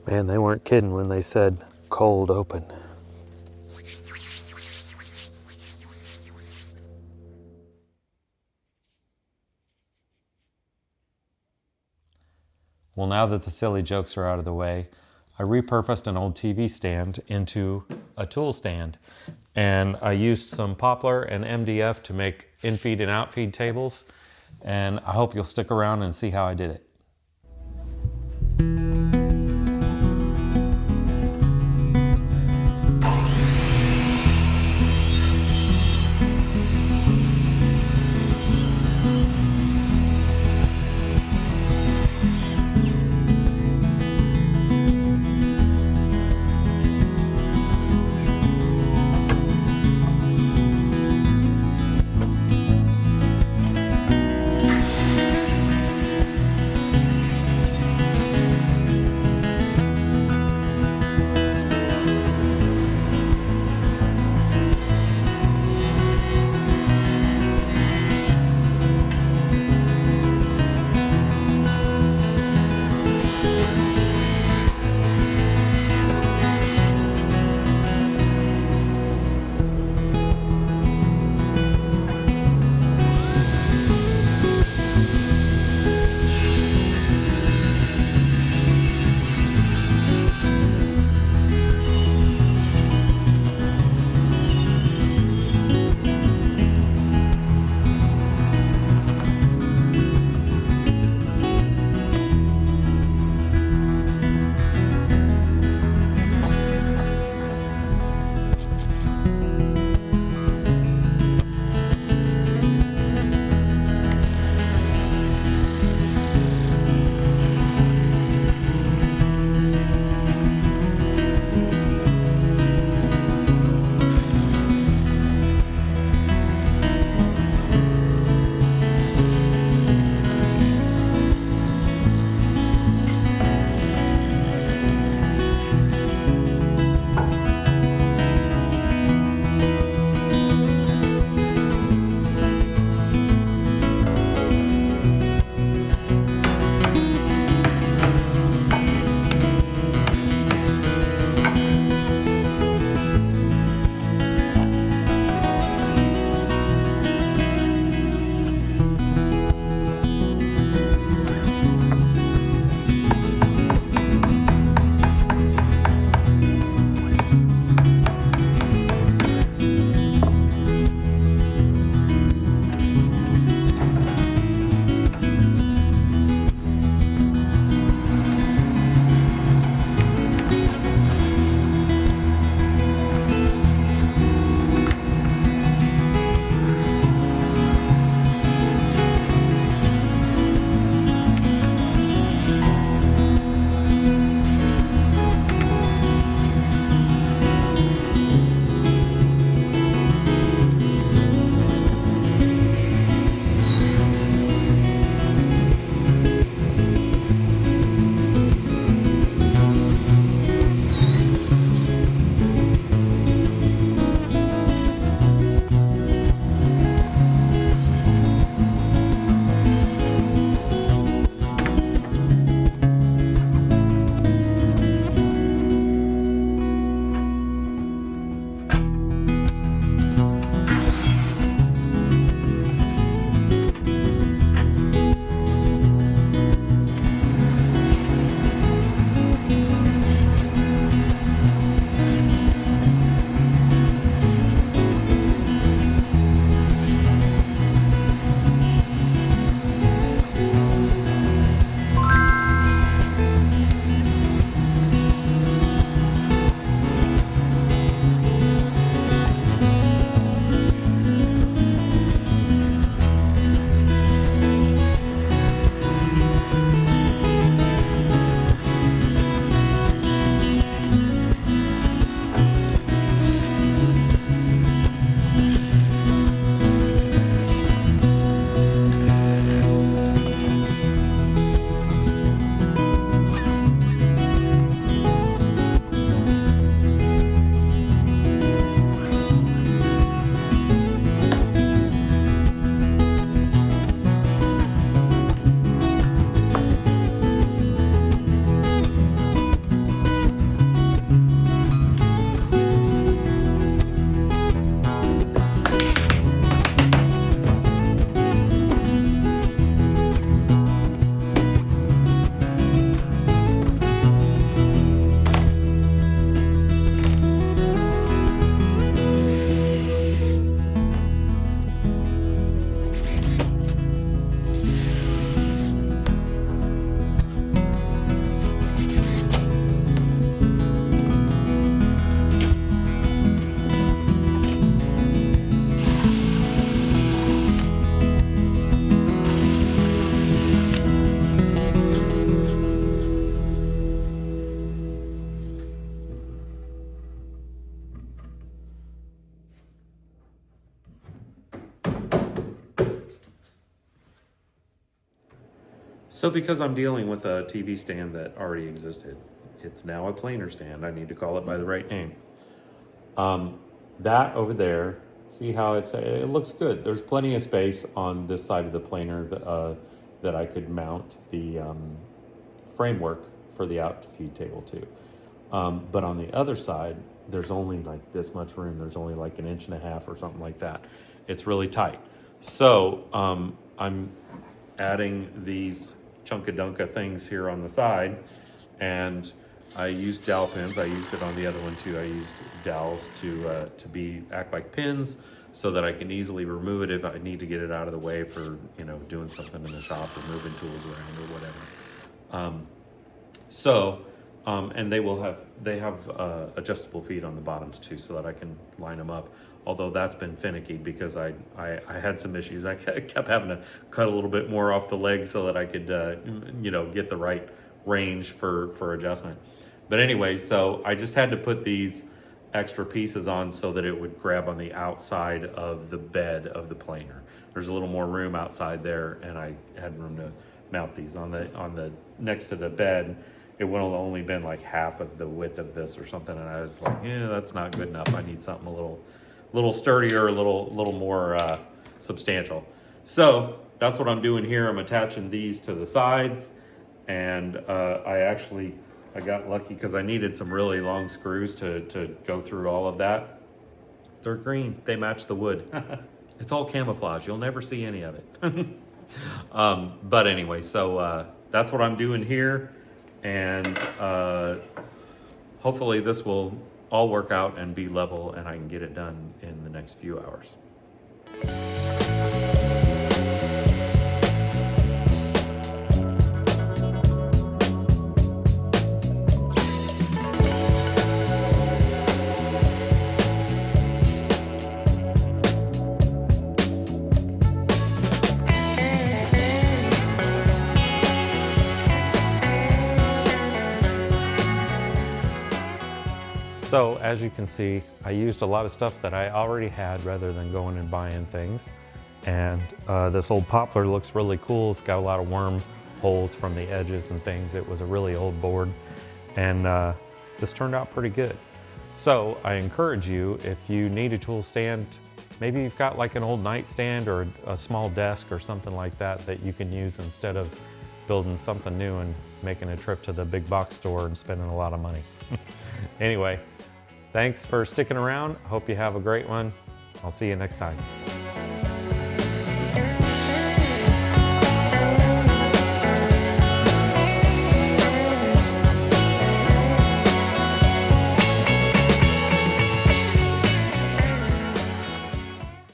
Man, they weren't kidding when they said cold open. Well, now that the silly jokes are out of the way, I repurposed an old TV stand into a tool stand. And I used some poplar and MDF to make infeed and outfeed tables. And I hope you'll stick around and see how I did it. So because I'm dealing with a TV stand that already existed, it's now a planer stand. I need to call it by the right name. That over there, see how it looks good. There's plenty of space on this side of the planer that I could mount the framework for the outfeed table to. But on the other side, there's only like this much room. There's only like 1.5 inches or something like that. It's really tight. So I'm adding these Chunka-Dunka things here on the side, and I used dowel pins. I used it on the other one too. I used dowels to act like pins, so that I can easily remove it if I need to get it out of the way for doing something in the shop or moving tools around or whatever. And they have adjustable feet on the bottoms too, so that I can line them up. Although that's been finicky because I had some issues. I kept having to cut a little bit more off the leg so that I could get the right range for adjustment. But anyway, so I just had to put these extra pieces on so that it would grab on the outside of the bed of the planer. There's a little more room outside there, and I had room to mount these on the next to the bed. It would have only been like half of the width of this or something, and I was like, yeah, that's not good enough. I need something a little sturdier, a little more substantial. So that's what I'm doing here. I'm attaching these to the sides, and I got lucky because I needed some really long screws to go through all of that. They're green. They match the wood. It's all camouflage. You'll never see any of it. But anyway, so that's what I'm doing here. And hopefully this will all work out and be level, and I can get it done in the next few hours. So as you can see, I used a lot of stuff that I already had rather than going and buying things. And this old poplar looks really cool. It's got a lot of worm holes from the edges and things. It was a really old board, and this turned out pretty good. So I encourage you, if you need a tool stand, maybe you've got like an old nightstand or a small desk or something like that that you can use instead of building something new and making a trip to the big box store and spending a lot of money. Anyway, thanks for sticking around. Hope you have a great one. I'll see you next time.